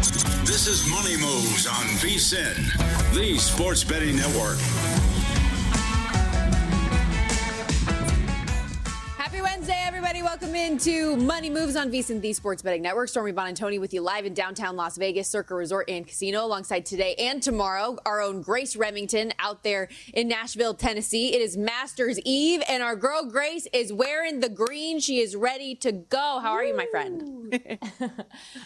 This is Money Moves on VSiN, the sports betting network. Happy Wednesday, everybody. Welcome into Money Moves on VSiN, the sports betting network. Stormy, Buonantony with you live in downtown Las Vegas, Circa Resort and Casino, alongside today and tomorrow, our own Grace Remington out there in Nashville, Tennessee. It is Masters Eve, and our girl Grace is wearing the green. She is ready to go. How are you, my friend?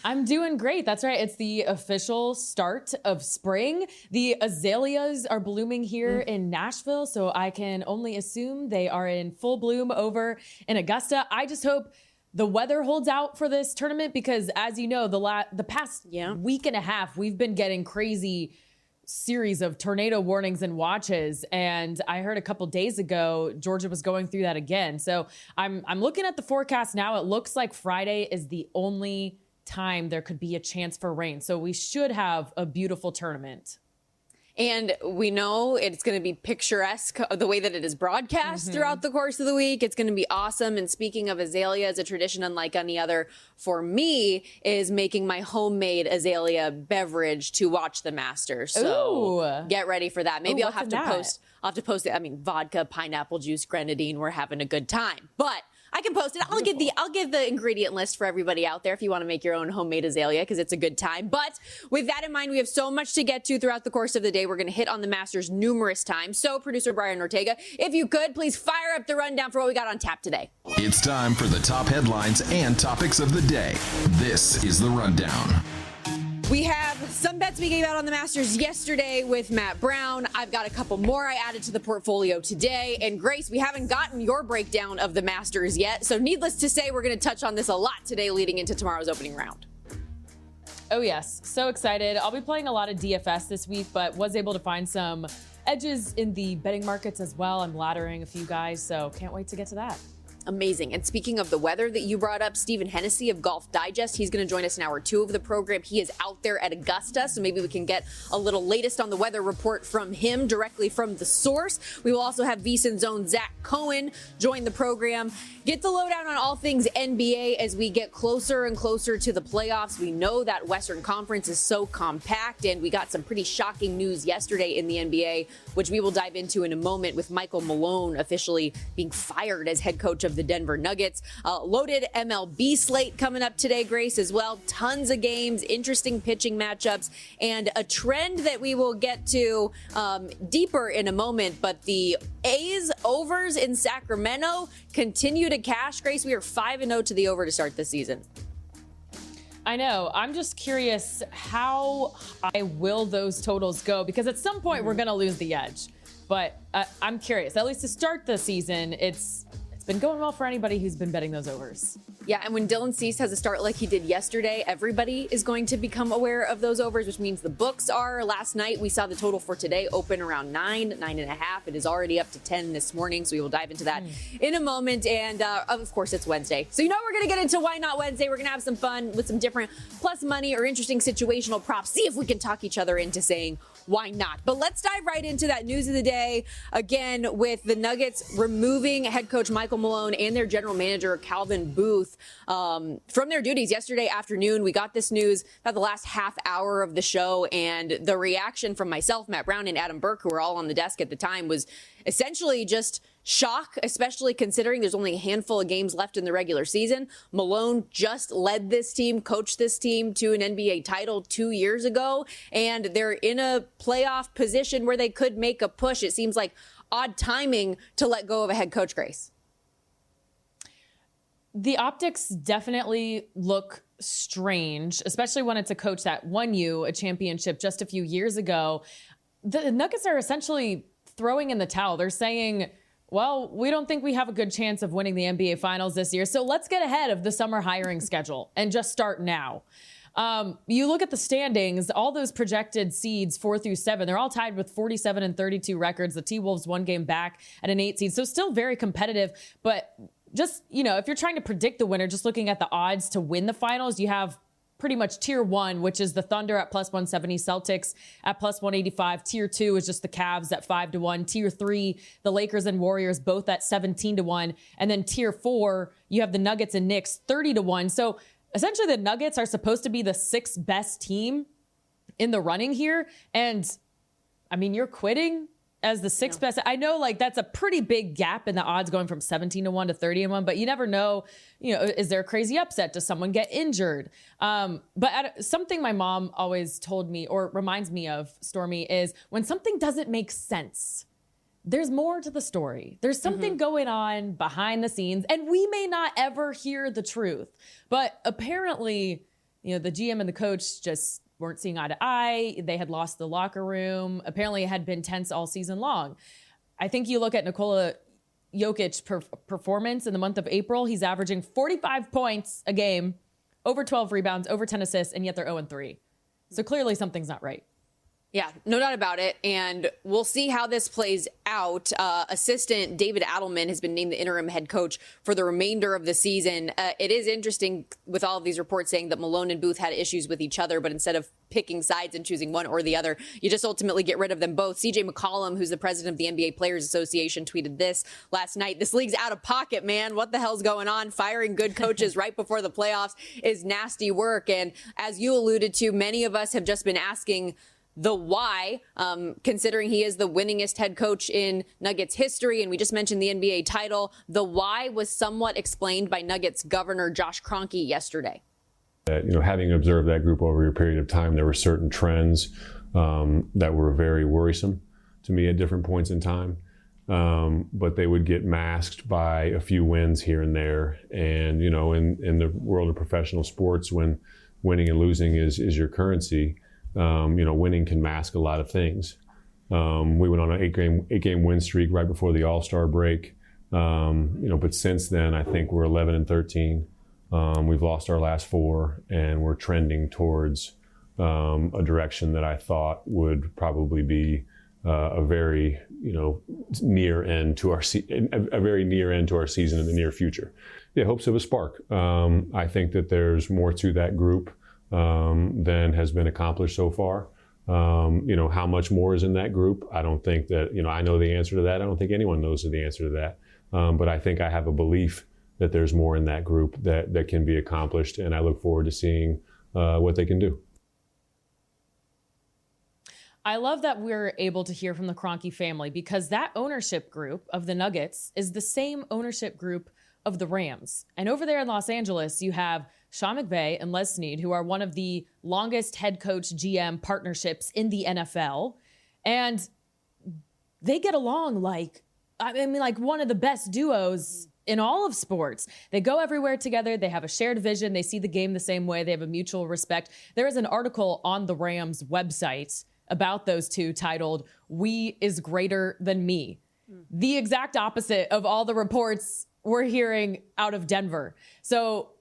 I'm doing great. That's right. It's the official start of spring. The azaleas are blooming here in Nashville, so I can only assume they are in full bloom over in Augusta. I just hope the weather holds out for this tournament because, as you know, the past week and a half, we've been getting crazy series of tornado warnings and watches. And I heard a couple days ago, Georgia was going through that again. So I'm looking at the forecast now. It looks like Friday is the only time there could be a chance for rain. So we should have a beautiful tournament. And we know it's going to be picturesque the way that it is broadcast throughout the course of the week. It's going to be awesome. And speaking of azaleas, a tradition unlike any other for me is making my homemade azalea beverage to watch the Masters. So get ready for that. Maybe I'll have to post it. I mean, vodka, pineapple juice, grenadine. We're having a good time. But I can post it. I'll give the ingredient list for everybody out there if you want to make your own homemade azalea, because it's a good time. But with that in mind, we have so much to get to throughout the course of the day. We're going to hit on the Masters numerous times. So, producer Brian Ortega, if you could, please fire up the rundown for what we got on tap today. It's time for the top headlines and topics of the day. This is the rundown. We have some bets we gave out on the Masters yesterday with Matt Brown. I've got a couple more I added to the portfolio today. And Grace, we haven't gotten your breakdown of the Masters yet. So needless to say, we're going to touch on this a lot today leading into tomorrow's opening round. Oh, yes. So excited. I'll be playing a lot of DFS this week, but was able to find some edges in the betting markets as well. I'm laddering a few guys, so can't wait to get to that. Amazing. And speaking of the weather that you brought up, Stephen Hennessy of Golf Digest, he's going to join us in hour 2 of the program. He is out there at Augusta, so maybe we can get a little latest on the weather report from him directly from the source. We will also have VSiN's own Zach Cohen join the program. Get the lowdown on all things NBA as we get closer and closer to the playoffs. We know that Western Conference is so compact, and we got some pretty shocking news yesterday in the NBA, which we will dive into in a moment with Michael Malone officially being fired as head coach of the Denver Nuggets. Loaded MLB slate coming up today, Grace, as well. Tons of games, interesting pitching matchups, and a trend that we will get to deeper in a moment. But the A's overs in Sacramento continue to cash. Grace, we are 5-0 to the over to start this season. I know. I'm just curious, how high will those totals go? Because at some point we're going to lose the edge. But I'm curious. At least to start the season, it's been going well for anybody who's been betting those overs. Yeah, and when Dylan Cease has a start like he did yesterday, everybody is going to become aware of those overs, which means the books are. Last night, we saw the total for today open around 9.5. It is already up to 10 this morning, so we will dive into that in a moment. And, of course, it's Wednesday. So you know we're going to get into Why Not Wednesday. We're going to have some fun with some different plus money or interesting situational props. See if we can talk each other into saying why not. But let's dive right into that news of the day, again, with the Nuggets removing head coach Michael Malone and their general manager Calvin Booth from their duties yesterday afternoon. We got this news about the last half hour of the show, and the reaction from myself, Matt Brown, and Adam Burke, who were all on the desk at the time, was essentially just shock, especially considering there's only a handful of games left in the regular season. Malone just led this team, coached this team to an NBA title 2 years ago, and they're in a playoff position where they could make a push. It seems like odd timing to let go of a head coach, Grace. The optics definitely look strange, especially when it's a coach that won you a championship just a few years ago. The Nuggets are essentially throwing in the towel. They're saying, well, we don't think we have a good chance of winning the NBA Finals this year, so let's get ahead of the summer hiring schedule and just start now. You look at the standings, all those projected seeds 4 through 7, they're all tied with 47 and 32 records. The T-Wolves 1 game back at an 8 seed, so still very competitive. But just, you know, if you're trying to predict the winner, just looking at the odds to win the finals, you have pretty much tier 1, which is the Thunder at plus 170, Celtics at plus 185. Tier 2 is just the Cavs at 5-1. Tier 3, the Lakers and Warriors both at 17-1. And then tier 4, you have the Nuggets and Knicks 30-1. So essentially the Nuggets are supposed to be the 6th best team in the running here. And I mean, you're quitting as the 6th best. I know like that's a pretty big gap in the odds going from 17-1 to 30-1, but you never know, is there a crazy upset? Does someone get injured? But something my mom always told me or reminds me of, Stormy, is when something doesn't make sense, there's more to the story. There's something going on behind the scenes, and we may not ever hear the truth. But apparently, the GM and the coach just weren't seeing eye to eye. They had lost the locker room. Apparently, it had been tense all season long. I think you look at Nikola Jokic's performance in the month of April. He's averaging 45 points a game, over 12 rebounds, over 10 assists, and yet they're 0-3. So clearly something's not right. Yeah, no doubt about it. And we'll see how this plays out. Assistant David Adelman has been named the interim head coach for the remainder of the season. It is interesting with all of these reports saying that Malone and Booth had issues with each other, but instead of picking sides and choosing one or the other, you just ultimately get rid of them both. CJ McCollum, who's the president of the NBA Players Association, tweeted this last night. This league's out of pocket, man. What the hell's going on? Firing good coaches right before the playoffs is nasty work. And as you alluded to, many of us have just been asking the why, considering he is the winningest head coach in Nuggets history. And we just mentioned the NBA title. The why was somewhat explained by Nuggets governor Josh Kroenke yesterday. Having observed that group over a period of time, there were certain trends that were very worrisome to me at different points in time. But they would get masked by a few wins here and there. And, in the world of professional sports, when winning and losing is your currency, winning can mask a lot of things. We went on an eight game win streak right before the All-Star break. But since then, I think we're 11-13. We've lost our last 4, and we're trending towards a direction that I thought would probably be a very, near end to our a very near end to our season in the near future. Yeah, hopes of a spark. I think that there's more to that group than has been accomplished so far. How much more is in that group? I don't think that, I know the answer to that. I don't think anyone knows the answer to that. But I think I have a belief that there's more in that group that can be accomplished. And I look forward to seeing what they can do. I love that we're able to hear from the Kroenke family, because that ownership group of the Nuggets is the same ownership group of the Rams. And over there in Los Angeles, you have Sean McVay and Les Snead, who are one of the longest head coach GM partnerships in the NFL. And they get along like one of the best duos in all of sports. They go everywhere together. They have a shared vision. They see the game the same way. They have a mutual respect. There is an article on the Rams website about those two titled, "We is greater than me." The exact opposite of all the reports we're hearing out of Denver. So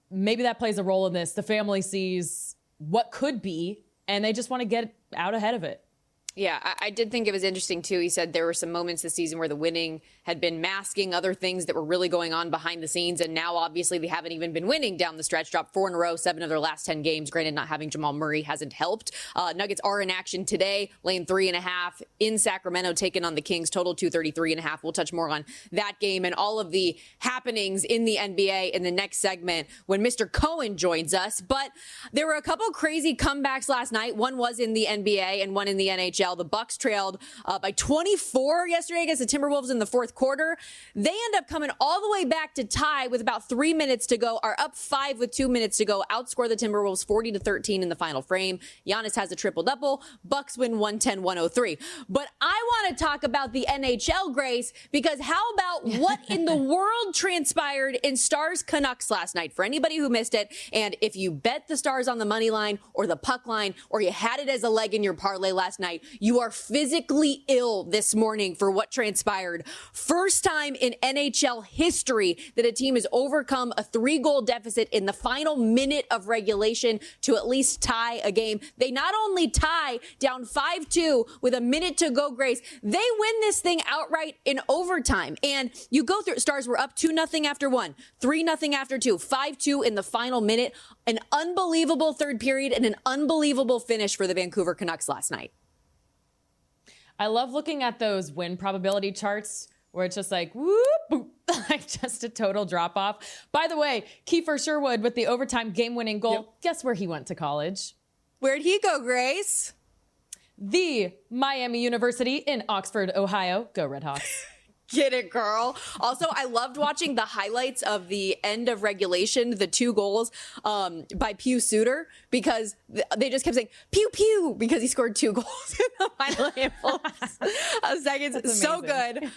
maybe that plays a role in this. The family sees what could be, and they just want to get out ahead of it. Yeah, I did think it was interesting, too. He said there were some moments this season where the winning had been masking other things that were really going on behind the scenes. And now, obviously, they haven't even been winning down the stretch. Dropped 4 in a row, 7 of their last 10 games. Granted, not having Jamal Murray hasn't helped. Nuggets are in action today, laying 3.5 in Sacramento, taking on the Kings. Total 233.5. We'll touch more on that game and all of the happenings in the NBA in the next segment when Mr. Cohen joins us. But there were a couple crazy comebacks last night. One was in the NBA and one in the NHL. The Bucks trailed by 24 yesterday against the Timberwolves in the fourth quarter. They end up coming all the way back to tie with about 3 minutes to go, are up 5 with 2 minutes to go, outscore the Timberwolves 40-13 in the final frame. Giannis has a triple-double. Bucks win 110-103. But I want to talk about the NHL, Grace, because how about what in the world transpired in Stars Canucks last night? For anybody who missed it, and if you bet the Stars on the money line or the puck line, or you had it as a leg in your parlay last night, you are physically ill this morning for what transpired. First time in NHL history that a team has overcome a 3-goal deficit in the final minute of regulation to at least tie a game. They not only tie down 5-2 with a minute to go, Grace, they win this thing outright in overtime. And you go through, Stars were up 2-0 after 1, 3-0 after 2, 5-2 in the final minute. An unbelievable third period and an unbelievable finish for the Vancouver Canucks last night. I love looking at those win probability charts where it's just like, whoop, boop, Like just a total drop off. By the way, Kiefer Sherwood with the overtime game-winning goal. Yep. Guess where he went to college? Where'd he go, Grace? The Miami University in Oxford, Ohio. Go Redhawks. Get it, girl. Also, I loved watching the highlights of the end of regulation, the 2 goals by Pew Suter, because they just kept saying, pew, pew, because he scored 2 goals in the final handful of seconds. So good.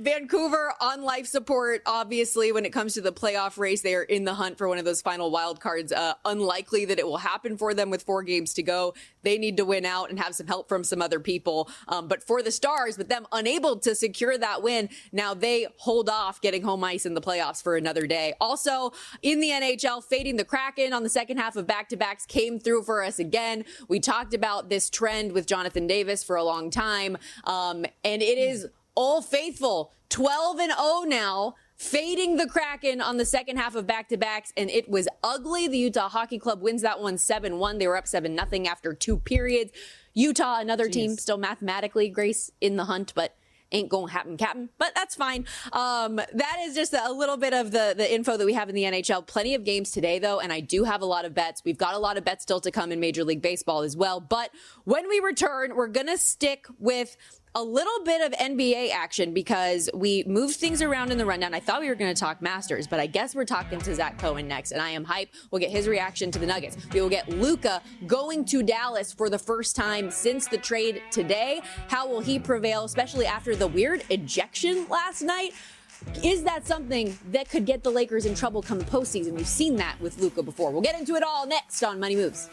Vancouver on life support, obviously, when it comes to the playoff race. They are in the hunt for one of those final wild cards. Unlikely that it will happen for them with 4 games to go. They need to win out and have some help from some other people. But for the Stars, with them unable to secure that win, now they hold off getting home ice in the playoffs for another day. Also, in the NHL, fading the Kraken on the second half of back-to-backs came through for us again. We talked about this trend with Jonathan Davis for a long time, and it is Old Faithful, 12-0 now, fading the Kraken on the second half of back-to-backs, and it was ugly. The Utah Hockey Club wins that one 7-1. They were up 7-0 after 2 periods. Utah, another team, still mathematically, Grace, in the hunt, but ain't gonna happen, Captain. But that's fine. That is just a little bit of the info that we have in the NHL. Plenty of games today, though, and I do have a lot of bets. We've got a lot of bets still to come in Major League Baseball as well. But when we return, we're gonna stick with a little bit of NBA action because we moved things around in the rundown. I thought we were going to talk Masters, but I guess we're talking to Zach Cohen next, and I am hyped. We'll get his reaction to the Nuggets. We will get Luka going to Dallas for the first time since the trade today. How will he prevail, especially after the weird ejection last night? Is that something that could get the Lakers in trouble come the postseason? We've seen that with Luka before. We'll get into it all next on Money Moves.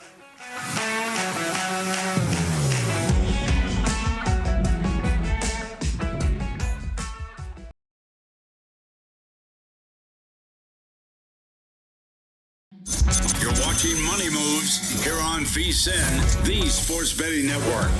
You're watching Money Moves here on VSiN, the sports betting network.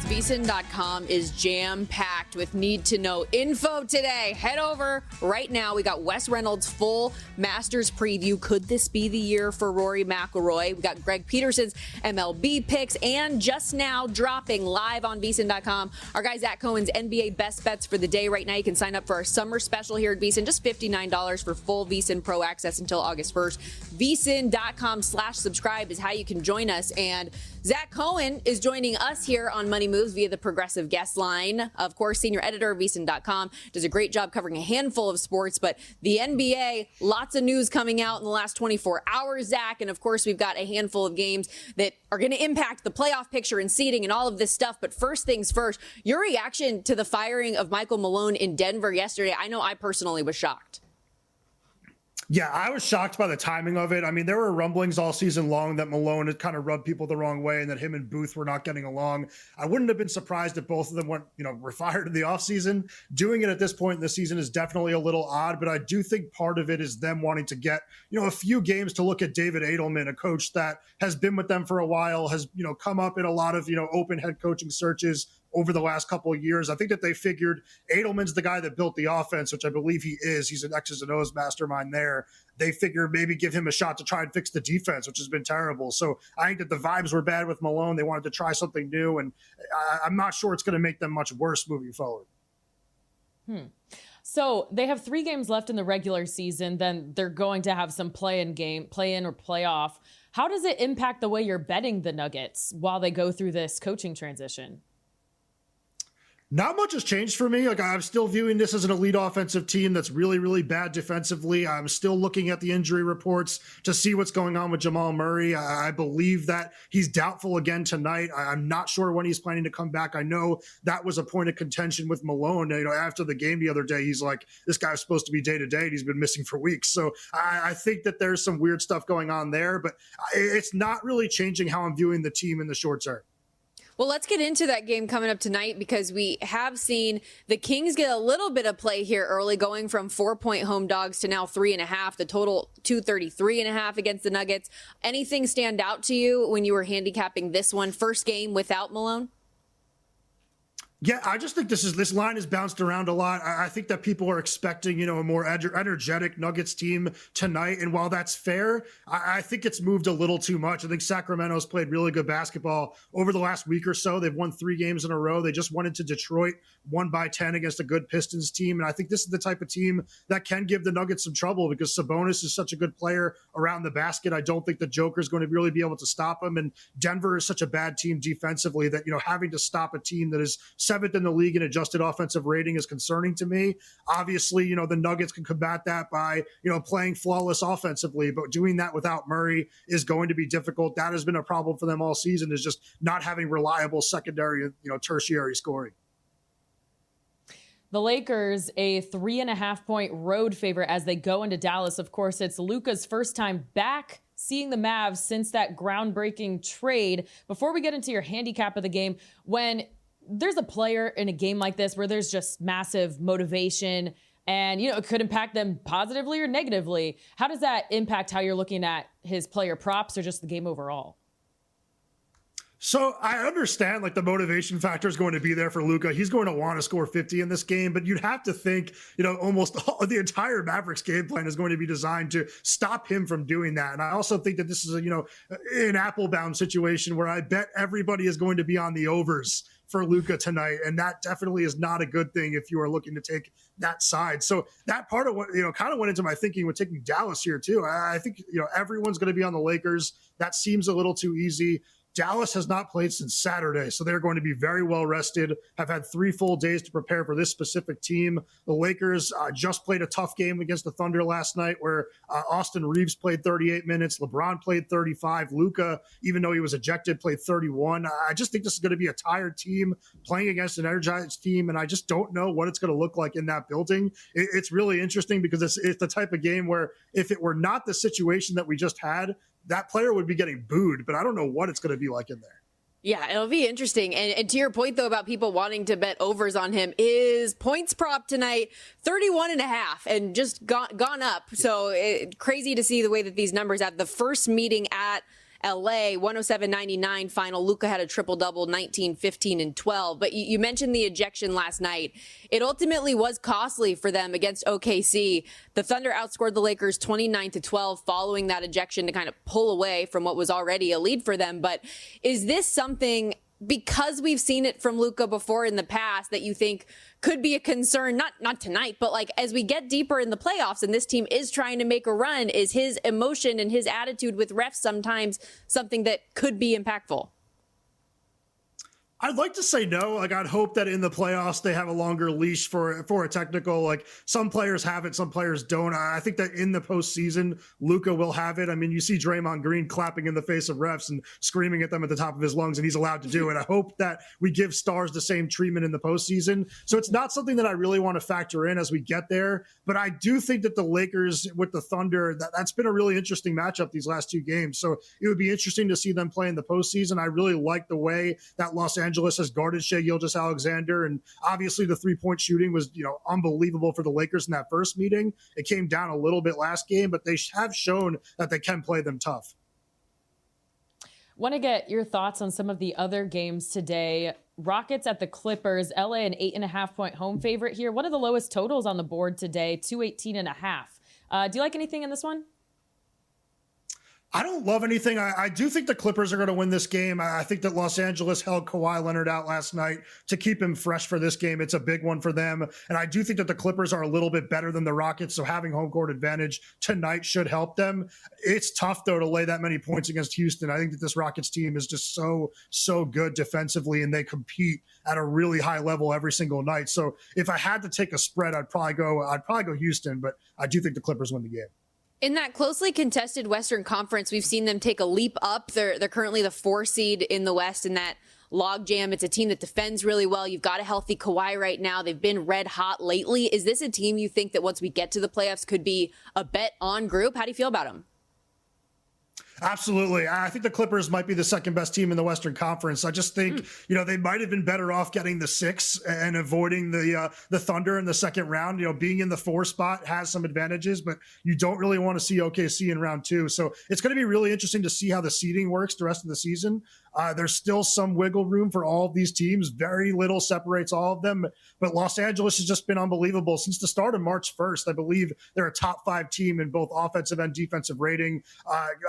VSiN.com is jam-packed with need-to-know info today. Head over right now. We got Wes Reynolds' full Masters preview. Could this be the year for Rory McIlroy? We got Greg Peterson's MLB picks, and just now dropping live on VSiN.com, our guy Zach Cohen's NBA best bets for the day. Right now, you can sign up for our summer special here at VSiN. Just $59 for full VSiN Pro access until August 1st. VSiN.com/subscribe is how you can join us. And Zach Cohen is joining us here on Money Moves via the Progressive Guest Line. Of course, senior editor of VSiN.com, does a great job covering a handful of sports, but the NBA, lots of news coming out in the last 24 hours, Zach. And of course, we've got a handful of games that are going to impact the playoff picture and seeding and all of this stuff. But first things first, your reaction to the firing of Michael Malone in Denver yesterday. I know I personally was shocked. Yeah, I was shocked by the timing of it. I mean, there were rumblings all season long that Malone had kind of rubbed people the wrong way and that him and Booth were not getting along. I wouldn't have been surprised if both of them were fired in the offseason. Doing it at this point in the season is definitely a little odd, but I do think part of it is them wanting to get, a few games to look at David Edelman, a coach that has been with them for a while, has, come up in a lot of, open head coaching searches over the last couple of years. I think that they figured Edelman's the guy that built the offense, which I believe he is. He's an X's and O's mastermind there. They figured maybe give him a shot to try and fix the defense, which has been terrible. So I think that the vibes were bad with Malone. They wanted to try something new, and I'm not sure it's going to make them much worse moving forward. So they have 3 games left in the regular season. Then they're going to have some play-in or playoff. How does it impact the way you're betting the Nuggets while they go through this coaching transition? Not much has changed for me. I'm still viewing this as an elite offensive team that's really, really bad defensively. I'm still looking at the injury reports to see what's going on with Jamal Murray. I believe that he's doubtful again tonight. I'm not sure when he's planning to come back. I know that was a point of contention with Malone. After the game the other day, he's like, this guy's supposed to be day to day, and he's been missing for weeks. So I think that there's some weird stuff going on there, but it's not really changing how I'm viewing the team in the short term. Well, let's get into that game coming up tonight because we have seen the Kings get a little bit of play here early, going from 4-point home dogs to now 3.5, the total 233.5 against the Nuggets. Anything stand out to you when you were handicapping this one, first game without Malone? Yeah, I just think this line has bounced around a lot. I think that people are expecting, a more energetic Nuggets team tonight. And while that's fair, I think it's moved a little too much. I think Sacramento's played really good basketball over the last week or so. They've won 3 games in a row. They just went into Detroit, won by 10 against a good Pistons team. And I think this is the type of team that can give the Nuggets some trouble because Sabonis is such a good player around the basket. I don't think the Joker's going to really be able to stop him. And Denver is such a bad team defensively that, having to stop a team that is 7th in the league in adjusted offensive rating is concerning to me. Obviously, the Nuggets can combat that by, playing flawless offensively, but doing that without Murray is going to be difficult. That has been a problem for them all season, is just not having reliable secondary, tertiary scoring. The Lakers, a 3.5-point road favorite as they go into Dallas. Of course, it's Luka's first time back seeing the Mavs since that groundbreaking trade. Before we get into your handicap of the game, when there's a player in a game like this where there's just massive motivation and, it could impact them positively or negatively, how does that impact how you're looking at his player props or just the game overall? So I understand the motivation factor is going to be there for Luka. He's going to want to score 50 in this game, but you'd have to think, almost the entire Mavericks game plan is going to be designed to stop him from doing that. And I also think that this is an apple-bound situation where I bet everybody is going to be on the overs for Luka tonight. And that definitely is not a good thing if you are looking to take that side. So that part of what, kind of went into my thinking with taking Dallas here too. I think, everyone's going to be on the Lakers. That seems a little too easy. Dallas has not played since Saturday, so they're going to be very well rested, have had 3 full days to prepare for this specific team. The Lakers just played a tough game against the Thunder last night where Austin Reeves played 38 minutes, LeBron played 35, Luka, even though he was ejected, played 31. I just think this is going to be a tired team playing against an energized team, and I just don't know what it's going to look like in that building. It's really interesting because it's the type of game where if it were not the situation that we just had, that player would be getting booed, but I don't know what it's going to be like in there. Yeah, it'll be interesting. And to your point, though, about people wanting to bet overs on him, is points prop tonight 31.5 and just gone up. So crazy to see the way that these numbers at the first meeting at LA, 107-99 final. Luka had a triple-double, 19, 15, and 12. But you mentioned the ejection last night. It ultimately was costly for them against OKC. The Thunder outscored the Lakers 29-12 following that ejection to kind of pull away from what was already a lead for them. But is this something, because we've seen it from Luka before in the past, that you think could be a concern, not tonight, but as we get deeper in the playoffs and this team is trying to make a run, is his emotion and his attitude with refs sometimes something that could be impactful? I'd like to say no. I'd hope that in the playoffs they have a longer leash for a technical. Some players have it, some players don't. I think that in the postseason, Luka will have it. I mean, you see Draymond Green clapping in the face of refs and screaming at them at the top of his lungs, and he's allowed to do it. I hope that we give stars the same treatment in the postseason. So it's not something that I really want to factor in as we get there. But I do think that the Lakers with the Thunder, that's been a really interesting matchup these last 2 games. So it would be interesting to see them play in the postseason. I really like the way that Los Angeles has guarded Shai Gilgeous-Alexander, and obviously the 3-point shooting was unbelievable for the Lakers in that first meeting. It came down a little bit last game, but they have shown that they can play them tough. Want to get your thoughts on some of the other games today. Rockets at the Clippers, LA an 8.5-point home favorite here. One of the lowest totals on the board today, 218.5. Do you like anything in this one? I don't love anything. I do think the Clippers are going to win this game. I think that Los Angeles held Kawhi Leonard out last night to keep him fresh for this game. It's a big one for them. And I do think that the Clippers are a little bit better than the Rockets, so having home court advantage tonight should help them. It's tough, though, to lay that many points against Houston. I think that this Rockets team is just so good defensively, and they compete at a really high level every single night. So if I had to take a spread, I'd probably go Houston, but I do think the Clippers win the game. In that closely contested Western Conference, we've seen them take a leap up. They're currently the 4 seed in the West in that logjam. It's a team that defends really well. You've got a healthy Kawhi right now. They've been red hot lately. Is this a team you think that once we get to the playoffs could be a bet on group? How do you feel about them? Absolutely. I think the Clippers might be the second best team in the Western Conference. I just think, they might have been better off getting the 6 and avoiding the Thunder in the second round. Being in the 4 spot has some advantages, but you don't really want to see OKC in round 2. So it's going to be really interesting to see how the seeding works the rest of the season. There's still some wiggle room for all of these teams. Very little separates all of them. But Los Angeles has just been unbelievable. Since the start of March 1st, I believe they're a top 5 team in both offensive and defensive rating.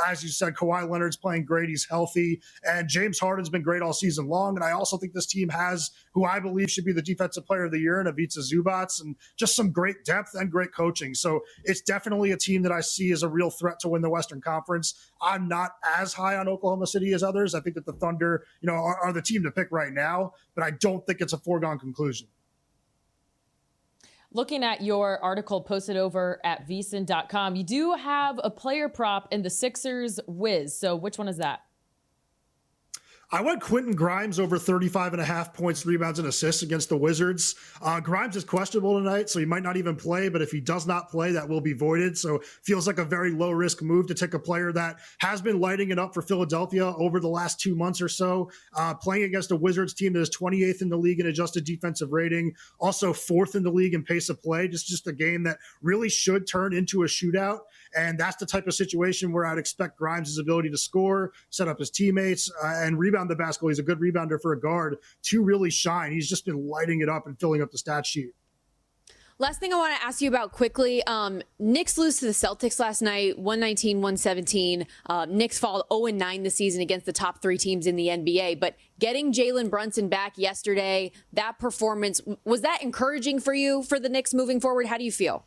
As you said, Kawhi Leonard's playing great. He's healthy. And James Harden's been great all season long. And I also think this team has who I believe should be the defensive player of the year in Ivica Zubac, and just some great depth and great coaching. So it's definitely a team that I see as a real threat to win the Western Conference. I'm not as high on Oklahoma City as others. I think that the Thunder, are the team to pick right now, but I don't think it's a foregone conclusion. Looking at your article posted over at VSiN.com, you do have a player prop in the Sixers Wiz. So which one is that? I went Quentin Grimes over 35.5 points, rebounds, and assists against the Wizards. Grimes is questionable tonight, so he might not even play, but if he does not play, that will be voided. So feels like a very low-risk move to take a player that has been lighting it up for Philadelphia over the last 2 months or so, playing against a Wizards team that is 28th in the league in adjusted defensive rating, also 4th in the league in pace of play. Just a game that really should turn into a shootout. And that's the type of situation where I'd expect Grimes' ability to score, set up his teammates, and rebound the basketball. He's a good rebounder for a guard to really shine. He's just been lighting it up and filling up the stat sheet. Last thing I want to ask you about quickly, Knicks lose to the Celtics last night, 119-117. Knicks fall 0-9 this season against the top 3 teams in the NBA. But getting Jalen Brunson back yesterday, that performance, was that encouraging for you for the Knicks moving forward? How do you feel?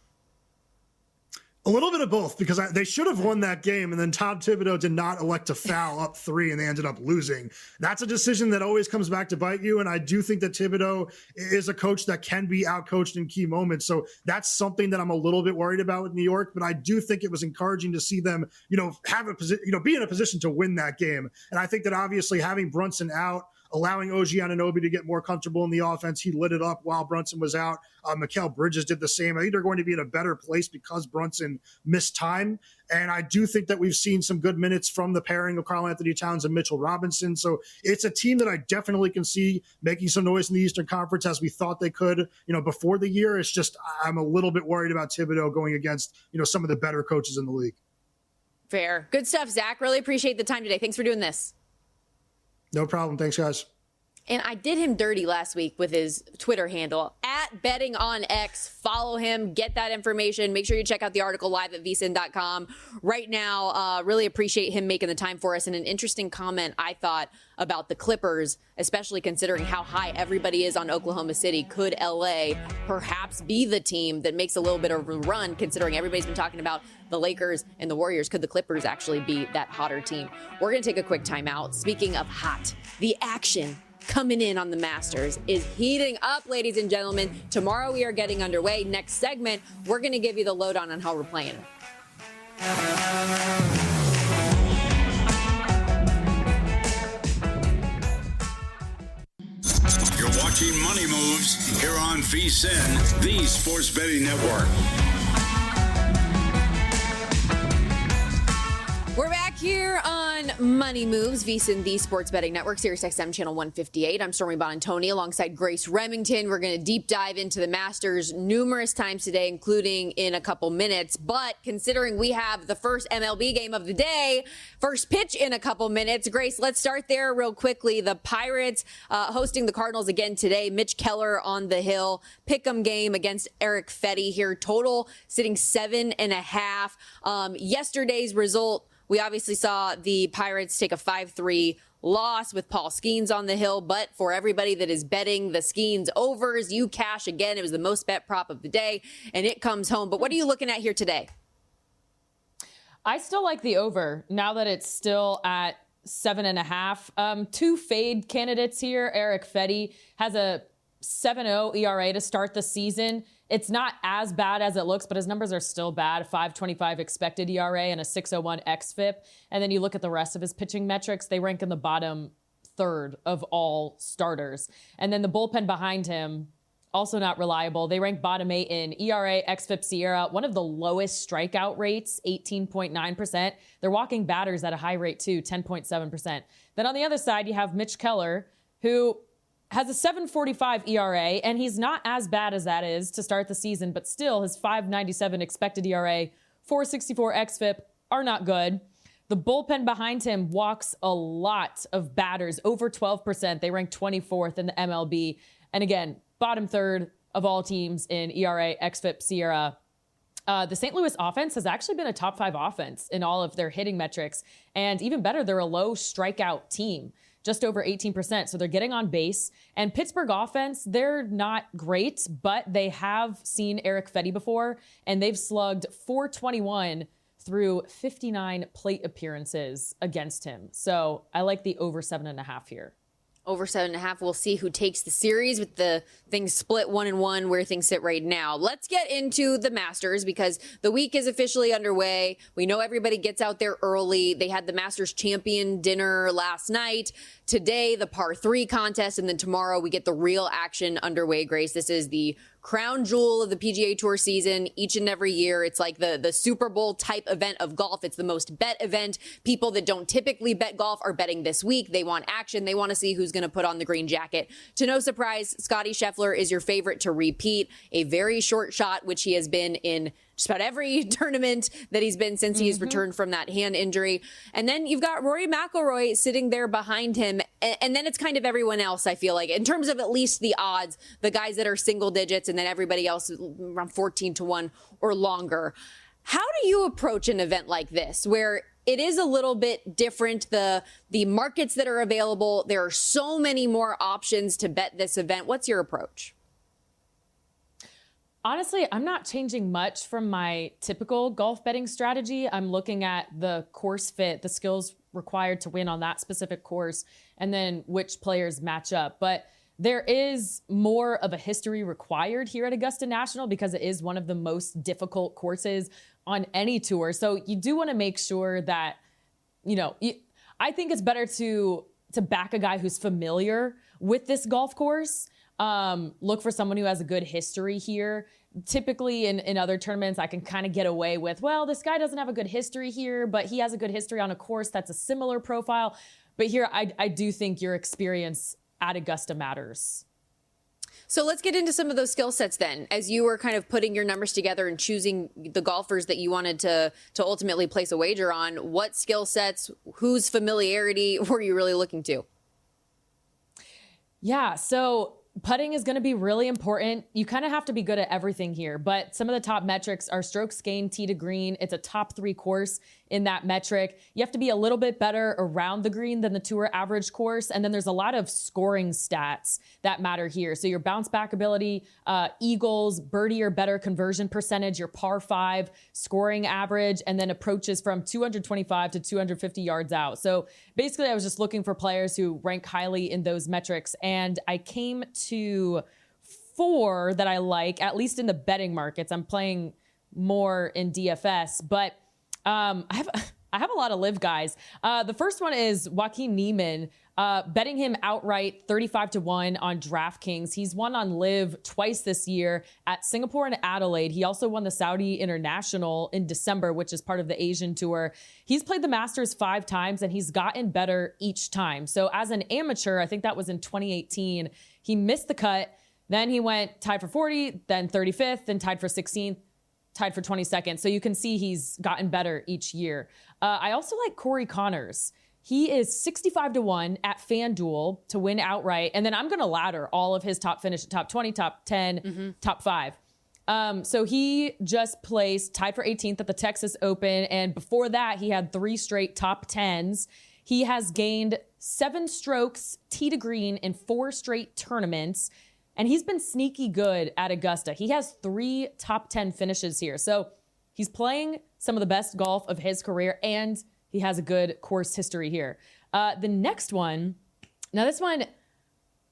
A little bit of both, because they should have won that game, and then Tom Thibodeau did not elect to foul up 3, and they ended up losing. That's a decision that always comes back to bite you, and I do think that Thibodeau is a coach that can be outcoached in key moments. So that's something that I'm a little bit worried about with New York, but I do think it was encouraging to see them, have a position, be in a position to win that game. And I think that obviously having Brunson out, allowing OG Anunoby to get more comfortable in the offense. He lit it up while Brunson was out. Mikal Bridges did the same. I think they're going to be in a better place because Brunson missed time. And I do think that we've seen some good minutes from the pairing of Karl-Anthony Towns and Mitchell Robinson. So it's a team that I definitely can see making some noise in the Eastern Conference as we thought they could, before the year. It's just I'm a little bit worried about Thibodeau going against, some of the better coaches in the league. Fair. Good stuff, Zach. Really appreciate the time today. Thanks for doing this. No problem. Thanks, guys. And I did him dirty last week with his Twitter handle, @bettingonx. Follow him, get that information. Make sure you check out the article live at vsin.com. Right now, really appreciate him making the time for us. And an interesting comment, I thought, about the Clippers, especially considering how high everybody is on Oklahoma City. Could LA perhaps be the team that makes a little bit of a run, considering everybody's been talking about the Lakers and the Warriors? Could the Clippers actually be that hotter team? We're going to take a quick timeout. Speaking of hot, the action coming in on the Masters is heating up, ladies and gentlemen. Tomorrow we are getting underway. Next segment, we're going to give you the lowdown on how we're playing. You're watching Money Moves here on VSiN, the Sports Betting Network. We're back here on Money Moves, VSiN, the Sports Betting Network, Sirius XM Channel 158. I'm Stormy Buonantony alongside Grace Remington. We're going to deep dive into the Masters numerous times today, including in a couple minutes. But considering we have the first MLB game of the day, first pitch in a couple minutes, Grace, let's start there real quickly. The Pirates hosting the Cardinals again today. Mitch Keller on the hill. Pick'em game against Eric Fetty here. Total sitting 7.5. Yesterday's result, we obviously saw the Pirates take a 5-3 loss with Paul Skeens on the hill, but for everybody that is betting the Skeens overs, you cash again. It was the most bet prop of the day, and it comes home. But what are you looking at here today? I still like the over now that it's still at 7.5. 2 fade candidates here. Eric Fetty has a 7.0 ERA to start the season. It's not as bad as it looks, but his numbers are still bad. 5.25 expected ERA and a 6.01 xFIP. And then you look at the rest of his pitching metrics, they rank in the bottom third of all starters. And then the bullpen behind him, Also not reliable. They rank bottom 8 in ERA, xFIP, SIERA, one of the lowest strikeout rates, 18.9%. They're walking batters at a high rate too, 10.7%. Then on the other side, you have Mitch Keller, who has a 7.45 ERA, and he's not as bad as that is to start the season, but still his 5.97 expected ERA, 4.64 xFIP are not good. The bullpen behind him walks a lot of batters, over 12%. They rank 24th in the MLB. And again, bottom third of all teams in ERA, xFIP, SIERA. The St. Louis offense has actually been a top 5 offense in all of their hitting metrics. And even better, they're a low strikeout team, just over 18%. So they're getting on base. And Pittsburgh offense, they're not great, but they have seen Eric Fetty before, and they've slugged .421 through 59 plate appearances against him. So I like the over 7.5 here. Over 7.5. We'll see who takes the series with the things split 1-1 where things sit right now. Let's get into the Masters because the week is officially underway. We know everybody gets out there early. They had the Masters champion dinner last night. Today, the par 3 contest, and then tomorrow we get the real action underway, Grace. This is the crown jewel of the PGA Tour season each and every year. It's like the Super Bowl type event of golf. It's the most bet event. People that don't typically bet golf are betting this week. They want action. They want to see who's going to put on the green jacket. To no surprise, Scottie Scheffler is your favorite to repeat. A very short shot, which he has been in just about every tournament that he's been since he's returned from that hand injury. And then you've got Rory McIlroy sitting there behind him. And then it's kind of everyone else, I feel like, in terms of at least the odds, the guys that are single digits and then everybody else around 14-1 or longer. How do you approach an event like this where it is a little bit different, the markets that are available? There are so many more options to bet this event. What's your approach? Honestly, I'm not changing much from my typical golf betting strategy. I'm looking at the course fit, the skills required to win on that specific course, and then which players match up. But there is more of a history required here at Augusta National because it is one of the most difficult courses on any tour. So you do want to make sure that, I think it's better to back a guy who's familiar with this golf course. Look for someone who has a good history here. Typically in other tournaments, I can kind of get away with, well, this guy doesn't have a good history here, but he has a good history on a course that's a similar profile. But here, I do think your experience at Augusta matters. So let's get into some of those skill sets then. As you were kind of putting your numbers together and choosing the golfers that you wanted to ultimately place a wager on, what skill sets, whose familiarity were you really looking to? Yeah, so putting is going to be really important. You kind of have to be good at everything here, but some of the top metrics are strokes gained, tee to green. It's a top 3 course in that metric. You have to be a little bit better around the green than the tour average course. And then there's a lot of scoring stats that matter here. So your bounce back ability, eagles, birdie or better conversion percentage, your par 5 scoring average, and then approaches from 225 to 250 yards out. So basically I was just looking for players who rank highly in those metrics. And I came to 4 that I like, at least in the betting markets. I'm playing more in DFS, but I have a lot of live guys. The first one is Joaquin Niemann, betting him outright 35-1 on DraftKings. He's won on live twice this year at Singapore and Adelaide. He also won the Saudi International in December, which is part of the Asian Tour. He's played the Masters 5 times and he's gotten better each time. So as an amateur, I think that was in 2018, he missed the cut. Then he went tied for 40, then 35th, then tied for 16th. Tied for 22nd. So you can see he's gotten better each year. I also like Corey Connors. He is 65-1 at FanDuel to win outright. And then I'm going to ladder all of his top finish, top 20, top 10, top 5. So he just placed tied for 18th at the Texas Open. And before that, he had 3 straight top 10s. He has gained 7 strokes tee to green in 4 straight tournaments. And he's been sneaky good at Augusta. He has 3 top 10 finishes here. So he's playing some of the best golf of his career, and he has a good course history here. The next one, now this one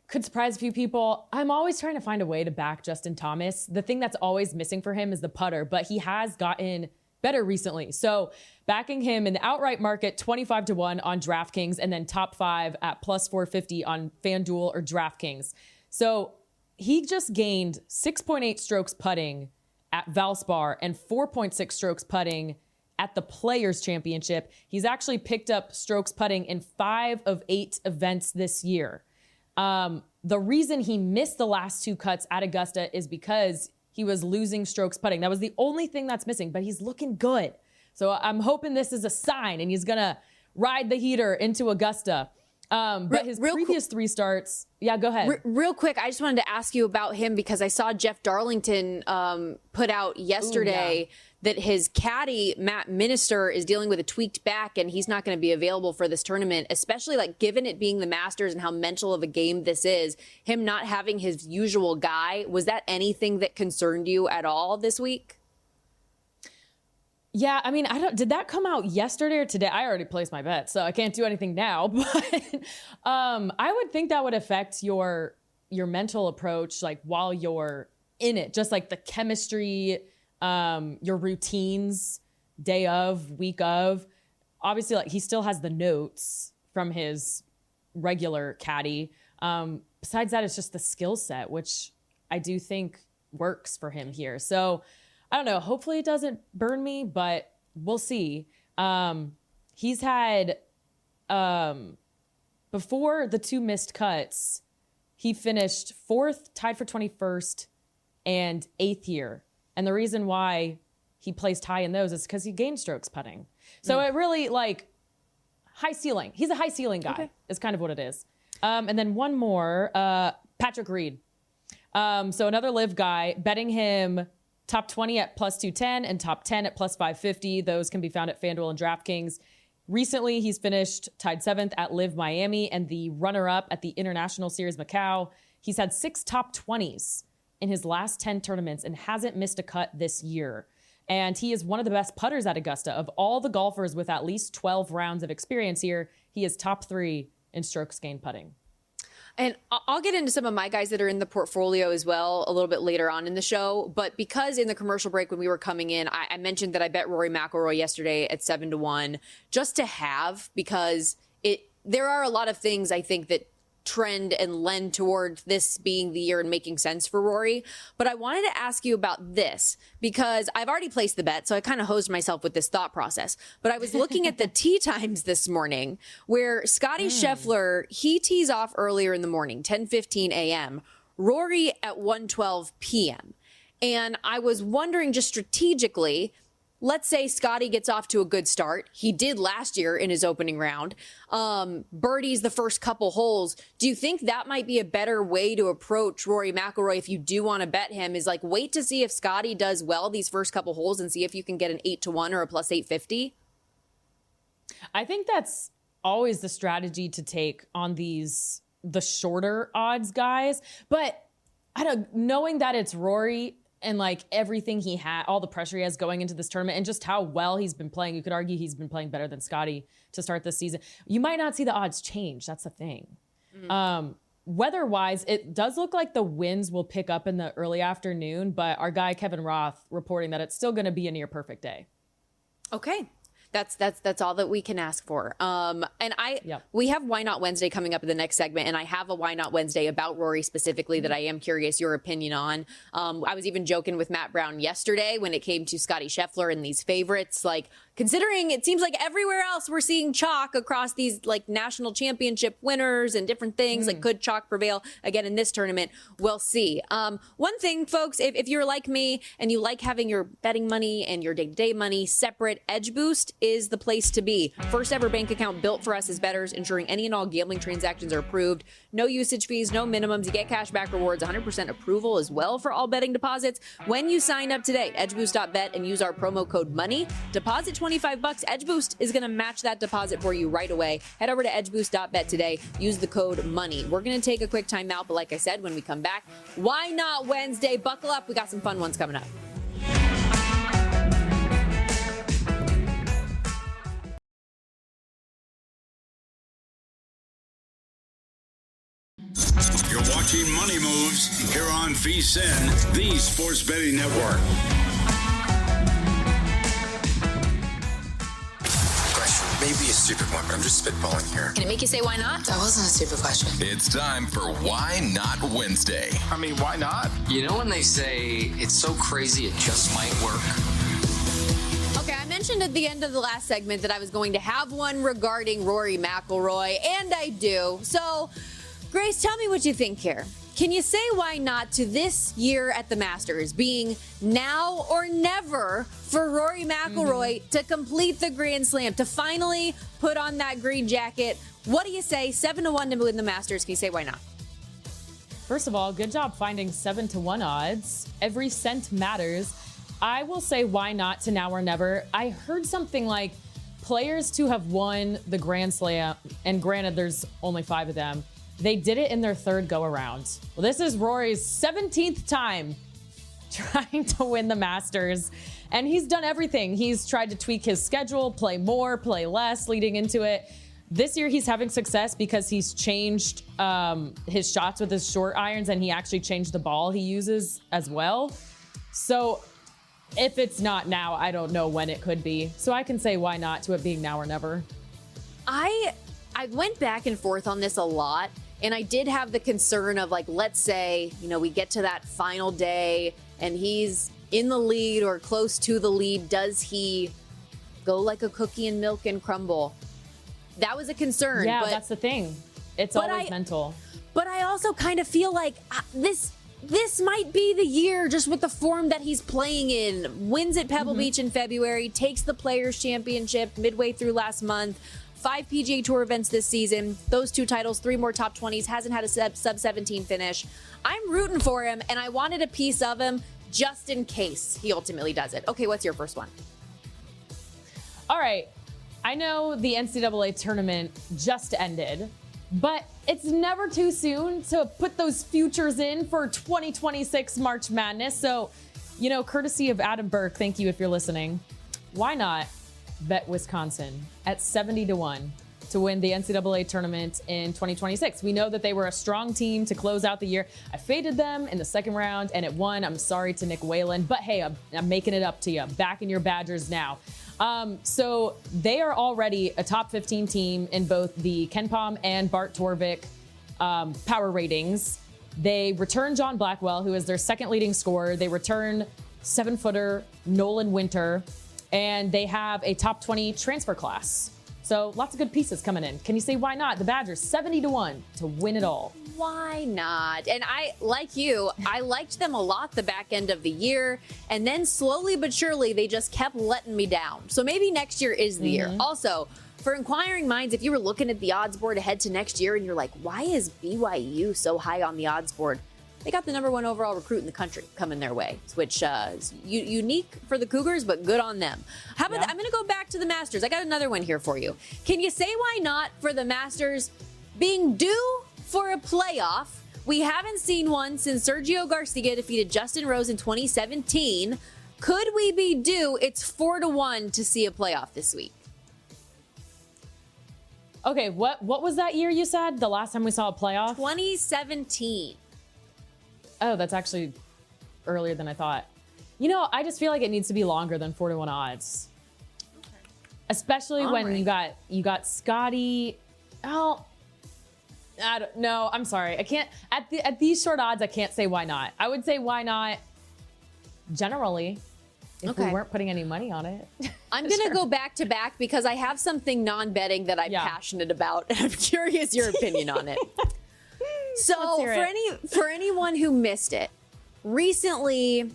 could surprise a few people. I'm always trying to find a way to back Justin Thomas. The thing that's always missing for him is the putter, but he has gotten better recently. So backing him in the outright market, 25-1 on DraftKings, and then top 5 at plus 450 on FanDuel or DraftKings. So he just gained 6.8 strokes putting at Valspar and 4.6 strokes putting at the Players Championship. He's actually picked up strokes putting in 5 of 8 events this year. The reason he missed the last 2 cuts at Augusta is because he was losing strokes putting. That was the only thing that's missing, but he's looking good. So I'm hoping this is a sign and he's going to ride the heater into Augusta. But his previous 3 starts, yeah, go ahead. Real quick, I just wanted to ask you about him because I saw Jeff Darlington put out yesterday that his caddy, Matt Minister, is dealing with a tweaked back and he's not going to be available for this tournament, especially like given it being the Masters and how mental of a game this is, him not having his usual guy. Was that anything that concerned you at all this week? Yeah, I mean, did that come out yesterday or today? I already placed my bet, so I can't do anything now. But I would think that would affect your mental approach, like while you're in it, just like the chemistry, your routines, day of, week of. Obviously, like he still has the notes from his regular caddy. Besides that, it's just the skill set, which I do think works for him here. So I don't know. Hopefully it doesn't burn me, but we'll see. He's had, before the 2 missed cuts, he finished 4th, tied for 21st, and 8th here. And the reason why he placed high in those is because he gained strokes putting. So it really, like, high ceiling. He's a high ceiling guy, is kind of what it is. And then one more, Patrick Reed. So another live guy, betting him top 20 at plus 210 and top 10 at plus 550. Those can be found at FanDuel and DraftKings. Recently, he's finished tied 7th at Live Miami and the runner-up at the International Series Macau. He's had 6 top 20s in his last 10 tournaments and hasn't missed a cut this year. And he is one of the best putters at Augusta. Of all the golfers with at least 12 rounds of experience here, he is top 3 in strokes gained putting. And I'll get into some of my guys that are in the portfolio as well a little bit later on in the show. But because in the commercial break when we were coming in, I mentioned that I bet Rory McIlroy yesterday at 7-1 just to have, because there are a lot of things I think that trend and lend toward this being the year and making sense for Rory. But I wanted to ask you about this because I've already placed the bet, so I kind of hosed myself with this thought process. But I was looking at the tee times this morning where Scottie Scheffler, he tees off earlier in the morning, 10:15 a.m., Rory at 1:12 p.m. And I was wondering just strategically, let's say Scottie gets off to a good start. He did last year in his opening round. Birdies the first couple holes. Do you think that might be a better way to approach Rory McIlroy if you do want to bet him, is like wait to see if Scottie does well these first couple holes and see if you can get an 8-1 or a plus 850? I think that's always the strategy to take on the shorter odds guys. But knowing that it's Rory and like everything he had, all the pressure he has going into this tournament and just how well he's been playing, you could argue he's been playing better than Scottie to start this season. You might not see the odds change. That's the thing. Weather-wise, it does look like the winds will pick up in the early afternoon, but our guy Kevin Roth reporting that it's still going to be a near perfect day. Okay. That's all that we can ask for. We have Why Not Wednesday coming up in the next segment, and I have a Why Not Wednesday about Rory specifically that I am curious your opinion on. I was even joking with Matt Brown yesterday when it came to Scottie Scheffler and these favorites, like considering it seems like everywhere else we're seeing chalk across these like national championship winners and different things. Like could chalk prevail again in this tournament? We'll see. One thing, folks, if you're like me and you like having your betting money and your day-to-day money separate, Edge Boost is the place to be. First ever bank account built for us as bettors, ensuring any and all gambling transactions are approved. No usage fees, no minimums. You get cash back rewards, 100% approval as well for all betting deposits. When you sign up today, edgeboost.bet and use our promo code MONEY, deposit $25. Edge Boost is going to match that deposit for you right away. Head over to edgeboost.bet today. Use the code MONEY. We're going to take a quick time out, but like I said, when we come back, Why Not Wednesday? Buckle up. We got some fun ones coming up. You're watching Money Moves here on VSiN, the Sports Betting Network. Question may be a stupid one, but I'm just spitballing here. Can it make you say why not? That wasn't a stupid question. It's time for Why Not Wednesday. I mean, why not? You know when they say it's so crazy it just might work? Okay, I mentioned at the end of the last segment that I was going to have one regarding Rory McIlroy, and I do. So, Grace, tell me what you think here. Can you say why not to this year at the Masters being now or never for Rory McIlroy to complete the Grand Slam, to finally put on that green jacket? What do you say? 7-1 to win the Masters. Can you say why not? First of all, good job finding 7-1 odds. Every cent matters. I will say why not to now or never. I heard something like players to have won the Grand Slam, and granted, there's only 5 of them. They did it in their third go-around. Well, this is Rory's 17th time trying to win the Masters, and he's done everything. He's tried to tweak his schedule, play more, play less leading into it. This year, he's having success because he's changed his shots with his short irons, and he actually changed the ball he uses as well. So if it's not now, I don't know when it could be. So I can say why not to it being now or never. I went back and forth on this a lot. And I did have the concern of, like, let's say, we get to that final day and he's in the lead or close to the lead. Does he go like a cookie and milk and crumble? That was a concern. Yeah, but that's the thing. It's always mental. But I also kind of feel like this might be the year, just with the form that he's playing in. Wins at Pebble Beach in February, takes the Players' Championship midway through last month. 5 PGA Tour events this season, those 2 titles, 3 more top 20s, hasn't had a sub-17 finish. I'm rooting for him, and I wanted a piece of him just in case he ultimately does it. Okay, what's your first one? All right. I know the NCAA tournament just ended, but it's never too soon to put those futures in for 2026 March Madness. So, courtesy of Adam Burke, thank you if you're listening. Why not bet Wisconsin at 70-1 to win the NCAA tournament in 2026. We know that they were a strong team to close out the year. I faded them in the second round and it won. I'm sorry to Nick Whalen, but hey, I'm making it up to you. Back in your Badgers now. So they are already a top 15 team in both the KenPom and Bart Torvik power ratings. They return John Blackwell, who is their second leading scorer. They return 7-footer Nolan Winter. And they have a top 20 transfer class. So lots of good pieces coming in. Can you say why not? The Badgers 70-1 to win it all. Why not? And I, like you, I liked them a lot the back end of the year. And then slowly but surely, they just kept letting me down. So maybe next year is the year. Also, for inquiring minds, if you were looking at the odds board ahead to next year and you're like, why is BYU so high on the odds board? They got the #1 overall recruit in the country coming their way, which is unique for the Cougars, but good on them. How about I'm going to go back to the Masters. I got another one here for you. Can you say why not for the Masters being due for a playoff? We haven't seen one since Sergio Garcia defeated Justin Rose in 2017. Could we be due? It's 4-1 to see a playoff this week. Okay, what was that year you said? The last time we saw a playoff? 2017. Oh, that's actually earlier than I thought. I just feel like it needs to be longer than 4-1 odds. Okay. Especially when you got Scotty. Oh, I don't know. I'm sorry. I can't at these short odds. I can't say why not. I would say why not generally if we weren't putting any money on it. I'm going to go back to back because I have something non-betting that I'm passionate about. I'm curious your opinion on it. So for anyone who missed it, recently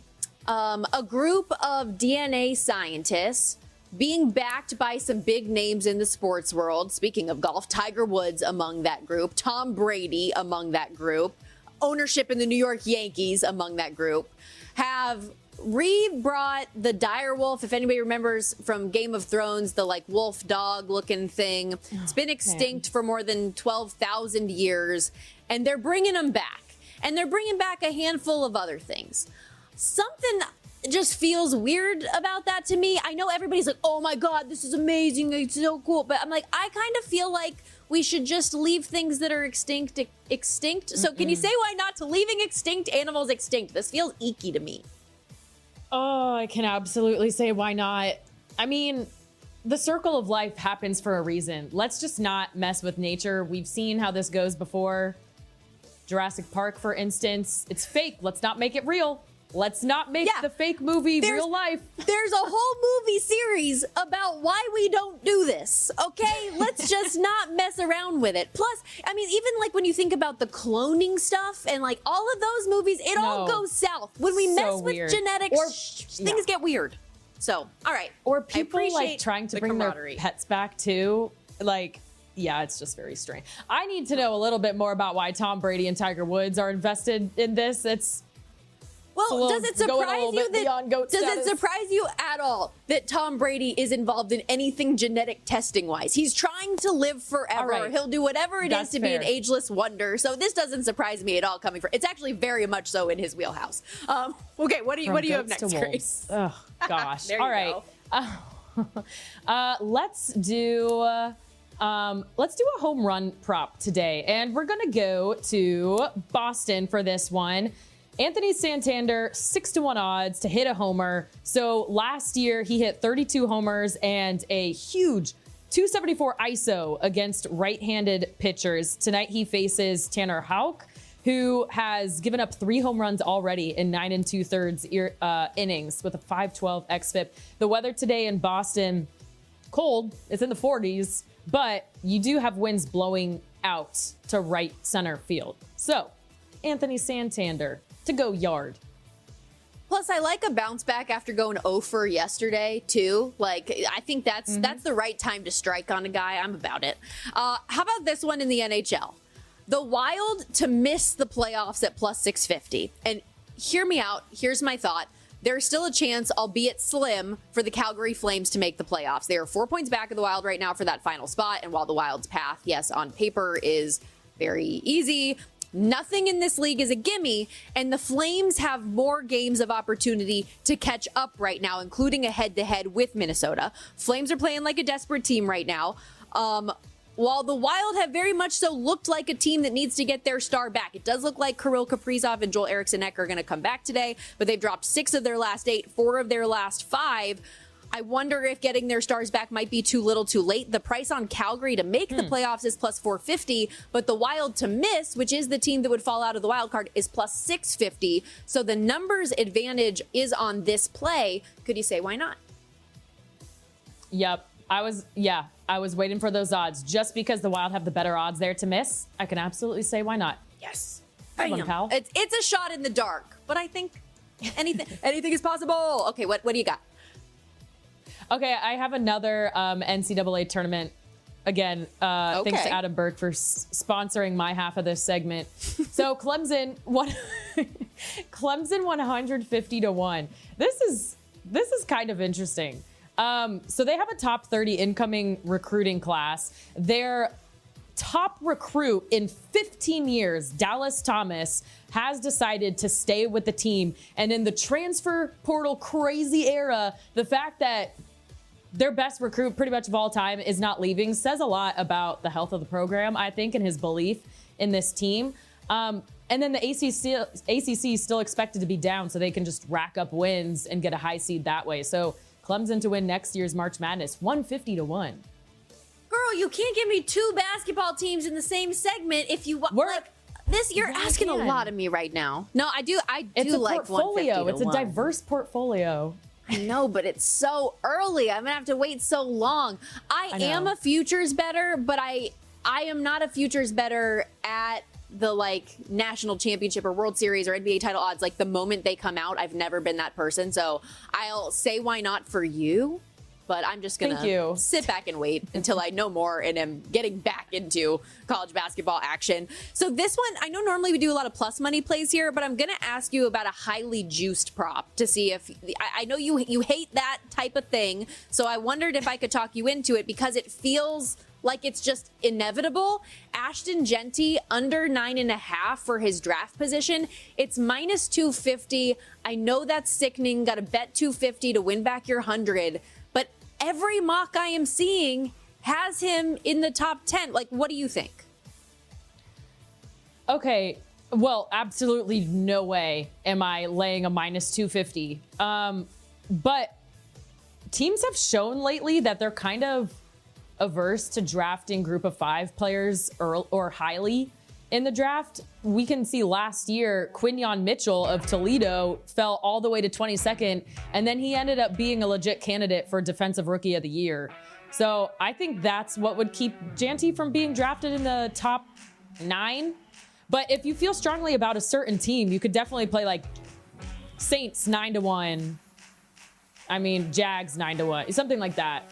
a group of DNA scientists being backed by some big names in the sports world, speaking of golf, Tiger Woods among that group, Tom Brady among that group, ownership in the New York Yankees among that group, have re-brought the dire wolf. If anybody remembers from Game of Thrones, the like wolf dog looking thing, it's been extinct for more than 12,000 years, and they're bringing them back. And they're bringing back a handful of other things. Something just feels weird about that to me. I know everybody's like, oh my God, this is amazing, it's so cool. But I'm like, I kind of feel like we should just leave things that are extinct. So can you say why not to leaving extinct animals extinct? This feels icky to me. Oh, I can absolutely say why not. I mean, the circle of life happens for a reason. Let's just not mess with nature. We've seen how this goes before. Jurassic Park, for instance, it's fake. Let's not make it real. Let's not make the fake movie real life. There's a whole movie series about why we don't do this, okay? Let's just not mess around with it. Plus, I mean, even like when you think about the cloning stuff and like all of those movies, it all goes south. When we mess with genetics, things get weird. So, all right. Or people like trying to bring their camaraderie. pets back too. Like, yeah, it's just very strange. I need to know a little bit more about why Tom Brady and Tiger Woods are invested in this. Well, does it surprise you at all that Tom Brady is involved in anything genetic testing wise? He's trying to live forever. Right. He'll do whatever it is to be an fair. ageless wonder. So this doesn't surprise me at all. Coming from, it's actually very much so in his wheelhouse. Okay, what do you have next, Grace? Oh gosh. There you all right. Let's do a home run prop today, and we're gonna go to Boston for this one. Anthony Santander, 6-1 odds to hit a homer. So last year he hit 32 homers and a huge 274 ISO against right-handed pitchers. Tonight he faces Tanner Houck, who has given up 3 home runs already in 9 2/3 innings with a 5.12 xFIP. The weather today in Boston, cold. It's in the 40s, but you do have winds blowing out to right center field. So Anthony Santander to go yard. Plus, I like a bounce back after going 0 for yesterday, too. Like, I think that's the right time to strike on a guy. I'm about it. How about this one in the NHL? The Wild to miss the playoffs at plus 650. And hear me out. Here's my thought. There's still a chance, albeit slim, for the Calgary Flames to make the playoffs. They are 4 points back of the Wild right now for that final spot. And while the Wild's path, yes, on paper is very easy, nothing in this league is a gimme, and the Flames have more games of opportunity to catch up right now, including a head-to-head with Minnesota. Flames are playing like a desperate team right now. While the Wild have very much so looked like a team that needs to get their star back, it does look like Kirill Kaprizov and Joel Eriksson-Ek are going to come back today, but they've dropped 6 of their last 8, 4 of their last 5. I wonder if getting their stars back might be too little too late. The price on Calgary to make the playoffs is plus 450, but the Wild to miss, which is the team that would fall out of the wild card, is plus 650. So the numbers advantage is on this play. Could you say why not? Yep. I was waiting for those odds. Just because the Wild have the better odds there to miss, I can absolutely say why not. Yes. One, pal. It's a shot in the dark, but I think anything is possible. Okay, what do you got? Okay, I have another NCAA tournament. Again, thanks to Adam Burke for sponsoring my half of this segment. So Clemson 150-1. This is kind of interesting. So they have a top 30 incoming recruiting class. Their top recruit in 15 years, Dallas Thomas, has decided to stay with the team. And in the transfer portal crazy era, the fact that their best recruit pretty much of all time is not leaving says a lot about the health of the program, I think, and his belief in this team. And then the ACC is still expected to be down, so they can just rack up wins and get a high seed that way. So Clemson to win next year's March Madness, 150-1. Girl, you can't give me 2 basketball teams in the same segment if you want. You're asking a lot of me right now. No, I do It's a like portfolio. 150-1. It's a diverse portfolio. I know, but it's so early. I'm gonna have to wait so long. I am a futures bettor, but I am not a futures bettor at the national championship or World Series or NBA title odds. Like the moment they come out, I've never been that person. So I'll say why not for you, but I'm just gonna sit back and wait until I know more and am getting back into college basketball action. So this one, I know normally we do a lot of plus money plays here, but I'm gonna ask you about a highly juiced prop to see if I know you hate that type of thing. So I wondered if I could talk you into it because it feels like it's just inevitable. Ashton Genty under 9.5 for his draft position. It's minus 250. I know that's sickening. Got to bet 250 to win back your 100. But every mock I am seeing has him in the top 10. Like, what do you think? Okay. Well, absolutely no way am I laying a minus 250. But teams have shown lately that they're kind of averse to drafting group of 5 players or highly in the draft. We can see last year, Quinyon Mitchell of Toledo fell all the way to 22nd, and then he ended up being a legit candidate for Defensive Rookie of the Year. So I think that's what would keep Janty from being drafted in the top 9. But if you feel strongly about a certain team, you could definitely play like Saints 9-1. I mean, Jags 9-1, something like that.